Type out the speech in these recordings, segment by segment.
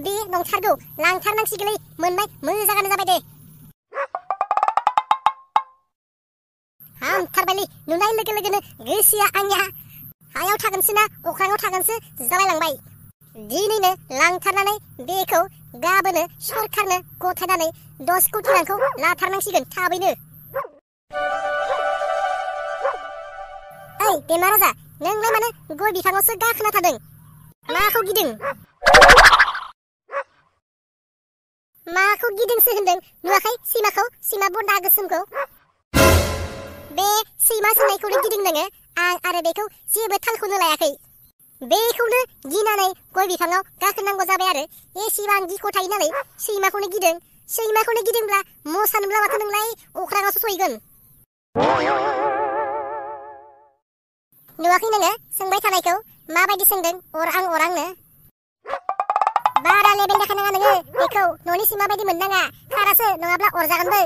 बे नंथारगौ लांथारनांसिगोनलै मोनबाय मोजाङानो जाबाय दे हामथारबायलै नुनाय लोगो लोगोनो गोसोआ आंनिया हायाव थागोनसो ना अख्राङाव थागोनसो जाबायलांबाय दिनैनो लांथारनानै बेखौ गाबोनो सरखारनो गथायनानै 10 कोटि रांखौ लाथारनांसिगोन थाबैनो ओइ बेमार राजा नोंलाय मानो गय बिफाङावसो गाखोना थादों माखौ गिदों गिदोंसो होनदों नुवाखै सैमाखौ सैमा बन्दा गोसोमखौ बे सैमा सोंनायखौनो गिदों नोङो आं आरो बेखौ जेबो थालखौनो लायाखै बेखौनो गिनानै गय बिफाङाव गाखोनांगौ जाबाय आरो एसेबां गिख' थायो नालाय सैमाखौनो गिदोंब्ला मोसा नुब्ला माथो नोंलाय अख्राङावसो सहैगोन नुवाखै नोङो सोंबाय थानायखौ माबायदि सोंदों अरांनो बारा लेबेल देखायनाङा नोङो बेखौ न'नि सैमा बायदि मोननाङा खारासो नङाब्ला अरजागोनबो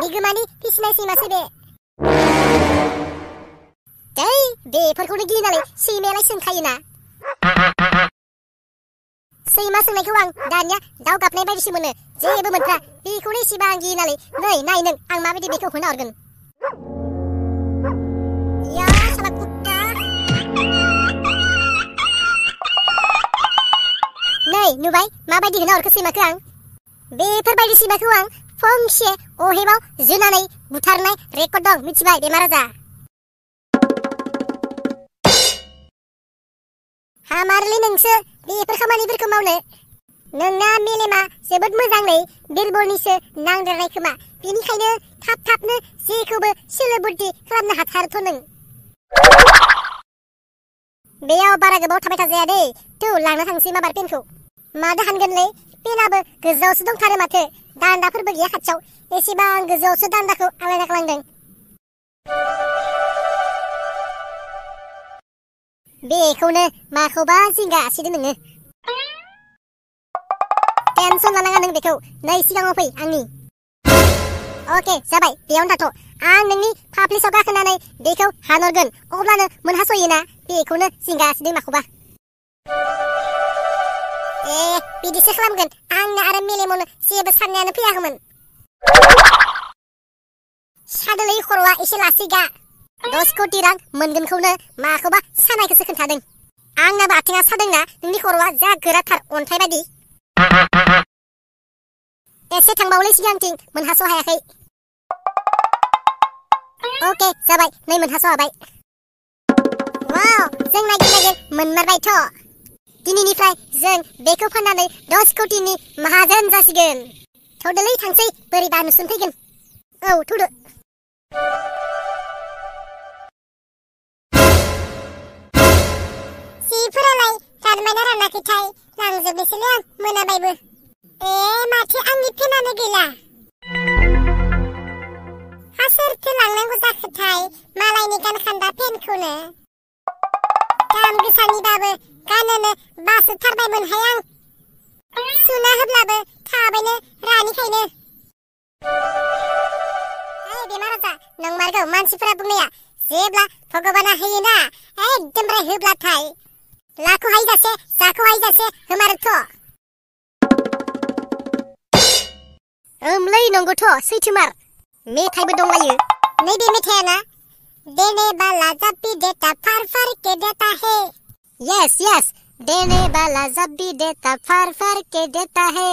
बिगोमानि फिसिनाय सैमासो बे दै बेफोरखौनो गियो नालाय सैमायालाय सोंखायोना सैमा सोंनायखौ आं दानिया दाउ गाबनाय बायदिसो मोनो जेबो मोनथ्रा बेखौनो एसेबां गियो नालाय नै नाय नों आं माबायदि बेखौ होना हरगोन या साला कुत्ता नै नुबाय माबायदि होना हरखो सैमाखौ आं बेफोरबायदि सैमाखौ आं फंसे अहेबाव जुनानै बुथारनाय रेकर्ड दं मिथिबाय बेमार राजा हामारलै नोंसो बेफोर खामानिफोरखौ मावनो नोंना मेलेमा जोबोद मोजांलै बिरबलनिसो नांदेरनाय खोमा बेनिखायनो थाबनो जेखौबो सोलो बुद्धि खालामनो हाथारोथ' नों बेयाव बारा गोबाव थाबाय थाजाया दे थौ लांनो थांसै माबार पेनखौ मादो हानगोनलै पेनाबो गोजौआवसो दंथारो माथो दान्दाफोरबो गैया खाथियाव एसेबां गोजौआवसो दान्दाखौ आलायना गालांदों बेखौनो माखौबा जिंगा सिदो नोङो टेनसन लानाङा नों बेखौ नै सिगाङाव फै आंनि अके जाबाय बेयावनो थाथ' आं नोंनि फाफ्लिसाव गाखोनानै बेखौ हानहरगोन अब्लानो मोनहासयोना बेखौनो जिंगा सिदों माखौबा बिदिसो खालामगोन आंनो आरो मेलेमावनो जेबो साननायानो फैयाखैमोन सादोलै खर'आ एसे लासै गा 10 कोटि रां मोनगोनखौनो माखौबा सानायखौसो खोन्थादों आंनाबो आथिङा सादोंना नोंनि खर'आ जा गोराथार अन्थाइ बायदि एसे थांबावलै सिगांथिं मोनहास' हायाखै अके जाबाय नै मोनहास' हाबाय वाव जों नागिर मोनमारबायथ' दिनैनिफ्राय जों बेखौ फाननानै 10 कोटिनि माहाजोन जासिगोन थौदोलै थांसै बोरैबा नुसुंफैगोन औ थौदो सिफोरालाय रानबायना रानाखैथाय लांजोबनोसैलै आं मोनाबायबो माथो आंनि पेनानो गैला हा सोरथो लांनांगौ जाखोथाय मालायनि गानखान्दा पेनखौनो दाम गोसानिबाबो गानोनो बासोथारबायमोनहाय आं सुना होब्लाबो थाबैनो रानिखायनो बेमार राजा नंमारगौ मानसिफोरा बुंनाया जेब्ला भगबाना होयोना एकदमबारे होब्लाथाय लाख'हायजासे जाख'हायजासे होमारोथ' ओमलै नंगौथ' सैथोमार मेथाइबो दंलायो नैबे मेथाइयाना देने बाला जब भी देता फार फार के देता है यस देने वाला जब भी देता फार फार के देता है